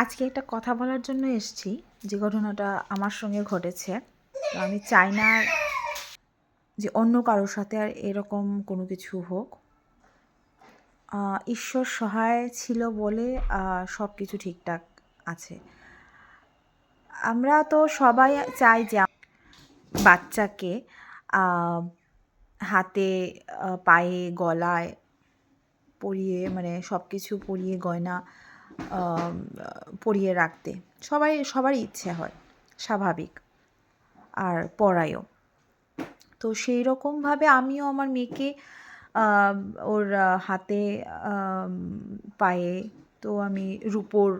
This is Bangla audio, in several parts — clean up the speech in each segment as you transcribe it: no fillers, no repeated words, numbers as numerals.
আজকে একটা কথা বলার জন্য এসেছি, যে ঘটনাটা আমার সঙ্গে ঘটেছে। তো আমি চাই না যে অন্য কারোর সাথে আর এরকম কোনো কিছু হোক। ঈশ্বর সহায় ছিল বলে সব কিছু ঠিকঠাক আছে। আমরা তো সবাই চাই যে বাচ্চাকে হাতে, পায়ে, গলায় পরিয়ে, মানে সব কিছু পরিয়ে, গয়না পরিয়ে রাখতে সবারই ইচ্ছে হয়, স্বাভাবিক, আর পড়ায়ও। তো সেই রকমভাবে আমিও আমার মেয়েকে ওর হাতে, পায়ে তো আমি রূপোর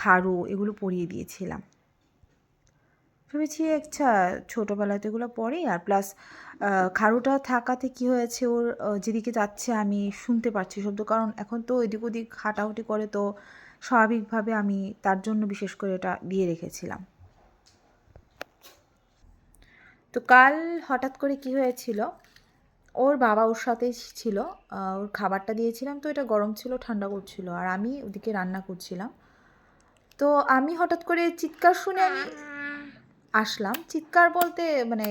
খাড়ু এগুলো পরিয়ে দিয়েছিলাম। ভেবেছি আচ্ছা ছোটোবেলায় তো এগুলো পরে, আর প্লাস খাড়ুটা থাকাতে কি হয়েছে, ওর যেদিকে যাচ্ছে আমি শুনতে পাচ্ছি শব্দ, কারণ এখন তো এদিক ওদিক হাঁটাহুটি করে, তো স্বাভাবিকভাবে আমি তার জন্য বিশেষ করে এটা দিয়ে রেখেছিলাম। তো কাল হঠাৎ করে কি হয়েছিল, ওর বাবা ওর সাথেই ছিল, ওর খাবারটা দিয়েছিলাম, তো এটা গরম ছিল, ঠান্ডা করছিল, আর আমি ওদিকে রান্না করছিলাম। তো আমি হঠাৎ করে চিৎকার শুনে আমি আসলাম। চিৎকার বলতে মানে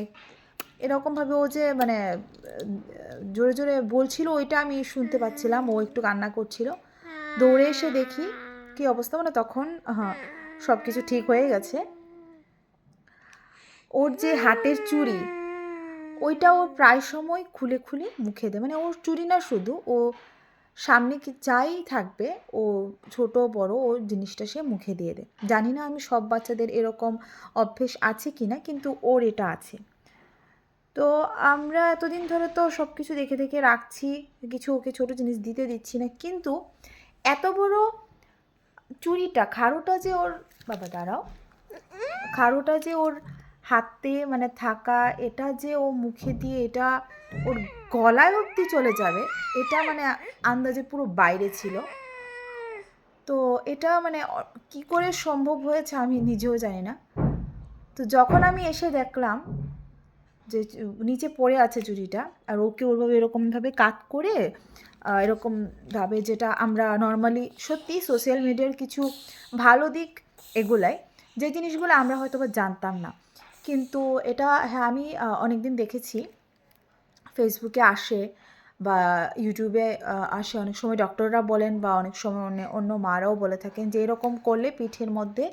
এরকমভাবে ও যে মানে জোরে জোরে বলছিল, ওইটা আমি শুনতে পাচ্ছিলাম। ও একটু কান্না করছিল, দৌড়ে এসে দেখি কী অবস্থা, মানে তখন হ্যাঁ সব কিছু ঠিক হয়ে গেছে। ওর যে হাতের চুড়ি, ওইটা ও প্রায় সময় খুলে খুলে মুখে দেয়, মানে ওর চুড়ি না শুধু, ও সামনে কি যাই থাকবে, ও ছোট বড় ওর জিনিসটা সে মুখে দিয়ে দেয়। জানি না আমি সব বাচ্চাদের এরকম অভ্যেস আছে কি না, কিন্তু ওর এটা আছে। তো আমরা এতদিন ধরে তো সব কিছু দেখে দেখে রাখছি, কিছু ওকে ছোটো জিনিস দিতে দিচ্ছি না, কিন্তু এত বড় চুড়িটা, খাড়ুটা যে ওর, বাবা দাঁড়াও, খাড়ুটা যে ওর হাতে মানে থাকা, এটা যে ও মুখে দিয়ে এটা ওর গলায় অবধি চলে যাবে, এটা মানে আন্দাজে পুরো বাইরে ছিল। তো এটা মানে কি করে সম্ভব হয়েছে আমি নিজেও জানি না। তো যখন আমি এসে দেখলাম যে নিচে পড়ে আছে চুড়িটা, আর ওকে ওরভাবে এরকমভাবে কাট করে এরকমভাবে, যেটা আমরা নর্মালি সত্যি সোশ্যাল মিডিয়ার কিছু ভালো দিক এগুলাই, যে জিনিসগুলো আমরা হয়তো বা জানতাম না, কিন্তু এটা হ্যাঁ আমি অনেক দিন দেখেছি, ফেসবুকে আসে বা ইউটিউবে আসে, অনেক সময় ডক্টররা বলেন বা অনেক সময় অন্য মারাও বলে থাকেন যে এরকম করলে পিঠের মধ্যে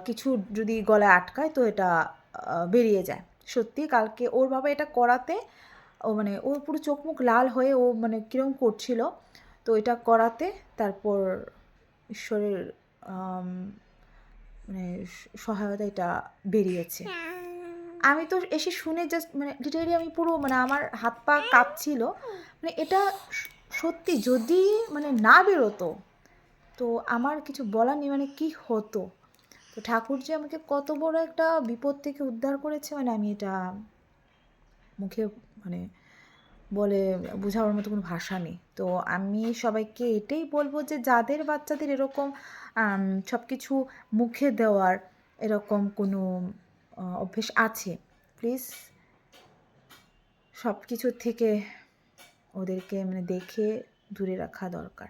কিছু যদি গলায় আটকায় তো এটা বেরিয়ে যায়। সত্যি কালকে ওর বাবা এটা করাতে, ও মানে ওর পুরো চোখ মুখ লাল হয়ে ও মানে কীরকম করছিল, তো এটা করাতে তারপর ঈশ্বরের মানে সহায়তা এটা বেরিয়েছে। আমি তো এসে শুনে জাস্ট মানে লিটারেলি আমি পুরো মানে আমার হাত পা কাঁপছিল, মানে এটা সত্যি যদি মানে না বেরোতো তো আমার কিছু বলার নেই, মানে কী হতো। তো ঠাকুর যে আমাকে কত বড় একটা বিপদ থেকে উদ্ধার করেছে, মানে আমি এটা মুখে মানে বলে বোঝাবার মতো কোনো ভাষা নেই। তো আমি সবাইকে এটাই বলবো যে যাদের বাচ্চাদের এরকম সব কিছু মুখে দেওয়ার এরকম কোনো অভ্যেস আছে, প্লিজ সব কিছুর থেকে ওদেরকে মানে দেখে দূরে রাখা দরকার।